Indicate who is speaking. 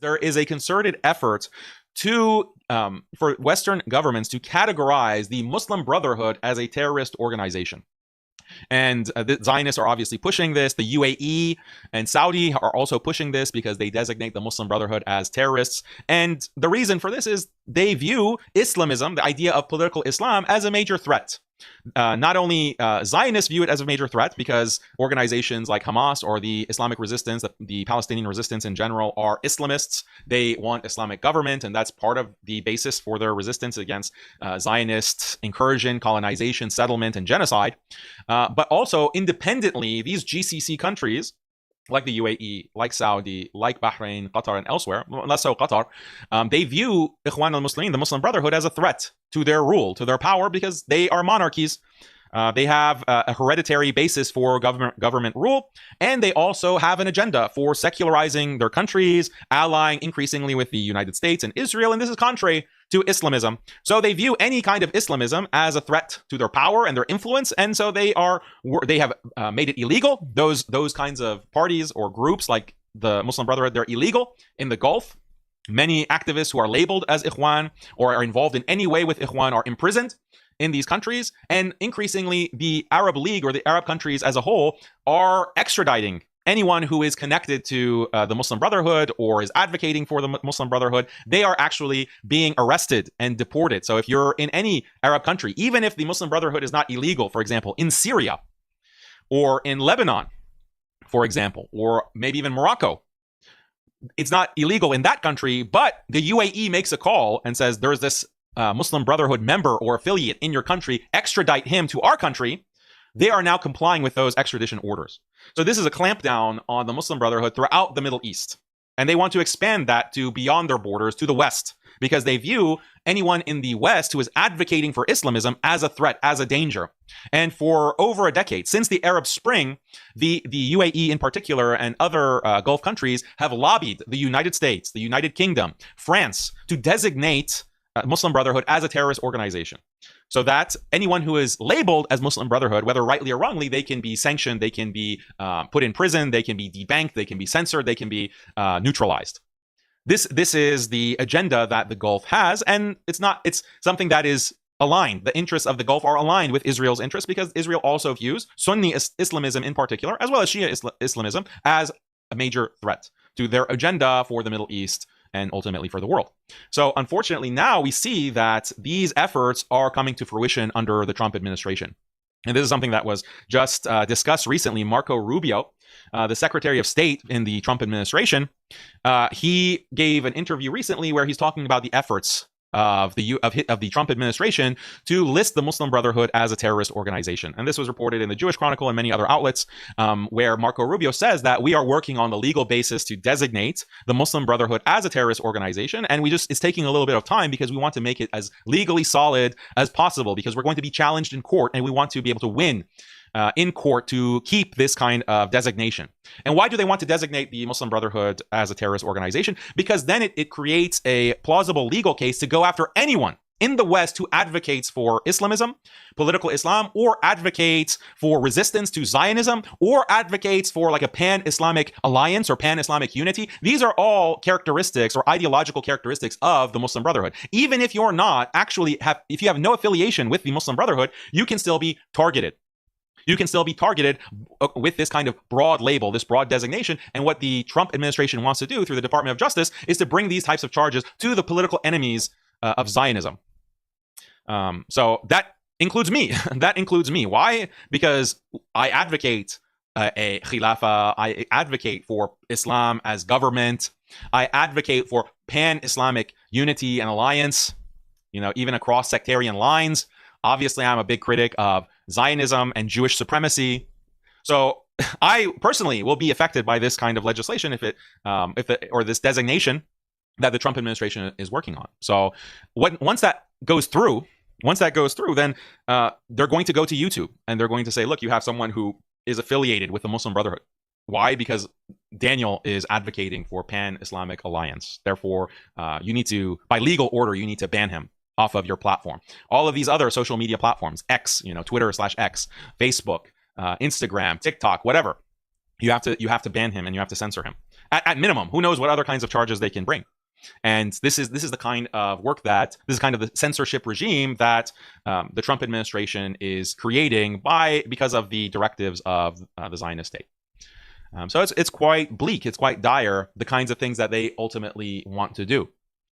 Speaker 1: there is a concerted effort to for Western governments to categorize the Muslim Brotherhood as a terrorist organization. And the Zionists are obviously pushing this. The UAE and Saudi are also pushing this because they designate the Muslim Brotherhood as terrorists. And the reason for this is they view Islamism, the idea of political Islam, as a major threat. Not only Zionists view it as a major threat because organizations like Hamas or the Islamic resistance, the Palestinian resistance in general, are Islamists. They want Islamic government, and that's part of the basis for their resistance against Zionist incursion, colonization, settlement, and genocide. But also independently, these GCC countries, like the UAE, like Saudi, like Bahrain, Qatar, and elsewhere, less so Qatar, they view Ikhwan al-Muslimin, the Muslim Brotherhood, as a threat to their rule, to their power, because they are monarchies. They have a hereditary basis for government rule, and they also have an agenda for secularizing their countries, allying increasingly with the United States and Israel, and this is contrary to Islamism. So they view any kind of Islamism as a threat to their power and their influence, and so they have made it illegal. Those kinds of parties or groups like the Muslim Brotherhood, they're illegal in the Gulf. Many activists who are labeled as Ikhwan or are involved in any way with Ikhwan are imprisoned in these countries, and increasingly the Arab League or the Arab countries as a whole are extraditing anyone who is connected to the Muslim Brotherhood or is advocating for the Muslim Brotherhood. They are actually being arrested and deported. So if you're in any Arab country, even if the Muslim Brotherhood is not illegal, for example, in Syria or in Lebanon, for example, or maybe even Morocco, it's not illegal in that country, but the UAE makes a call and says there's this Muslim Brotherhood member or affiliate in your country, extradite him to our country. They are now complying with those extradition orders. So this is a clampdown on the Muslim Brotherhood throughout the Middle East. And they want to expand that to beyond their borders, to the West, because they view anyone in the West who is advocating for Islamism as a threat, as a danger. And for over a decade, since the Arab Spring, the UAE in particular and other Gulf countries have lobbied the United States, the United Kingdom, France, to designate Muslim Brotherhood as a terrorist organization, so that anyone who is labeled as Muslim Brotherhood, whether rightly or wrongly, they can be sanctioned, they can be put in prison, they can be debanked, they can be censored, they can be neutralized. This is the agenda that the Gulf has, and it's something that is aligned. The interests of the Gulf are aligned with Israel's interests, because Israel also views Sunni Islamism in particular, as well as Shia Islamism, as a major threat to their agenda for the Middle East and ultimately for the world. So unfortunately, now we see that these efforts are coming to fruition under the Trump administration. And this is something that was just discussed recently. Marco Rubio, the Secretary of State in the Trump administration, he gave an interview recently where he's talking about the efforts of the Trump administration to list the Muslim Brotherhood as a terrorist organization. And this was reported in the Jewish Chronicle and many other outlets, where Marco Rubio says that we are working on the legal basis to designate the Muslim Brotherhood as a terrorist organization, and it's taking a little bit of time because we want to make it as legally solid as possible, because we're going to be challenged in court and we want to be able to win in court to keep this kind of designation. And why do they want to designate the Muslim Brotherhood as a terrorist organization? Because then it creates a plausible legal case to go after anyone in the West who advocates for Islamism, political Islam, or advocates for resistance to Zionism, or advocates for like a pan-Islamic alliance or pan-Islamic unity. These are all characteristics or ideological characteristics of the Muslim Brotherhood. Even if you're not if you have no affiliation with the Muslim Brotherhood, you can still be targeted. You can still be targeted with this kind of broad label, this broad designation. And what the Trump administration wants to do through the Department of Justice is to bring these types of charges to the political enemies of Zionism. So that includes me. That includes me. Why? Because I advocate a khilafah. I advocate for Islam as government. I advocate for pan-Islamic unity and alliance, even across sectarian lines. Obviously, I'm a big critic of Zionism and Jewish supremacy. So I personally will be affected by this kind of legislation or this designation that the Trump administration is working on. So once that goes through, then they're going to go to YouTube and they're going to say, look, you have someone who is affiliated with the Muslim Brotherhood. Why? Because Daniel is advocating for pan-Islamic alliance. Therefore, you need to, by legal order, you need to ban him off of your platform. All of these other social media platforms, X, Twitter/X, Facebook, Instagram, TikTok, whatever, you have to ban him and you have to censor him. At minimum, who knows what other kinds of charges they can bring. And this is the kind of work that this is kind of the censorship regime that the Trump administration is creating because of the directives of the Zionist state. So it's quite bleak, it's quite dire, the kinds of things that they ultimately want to do.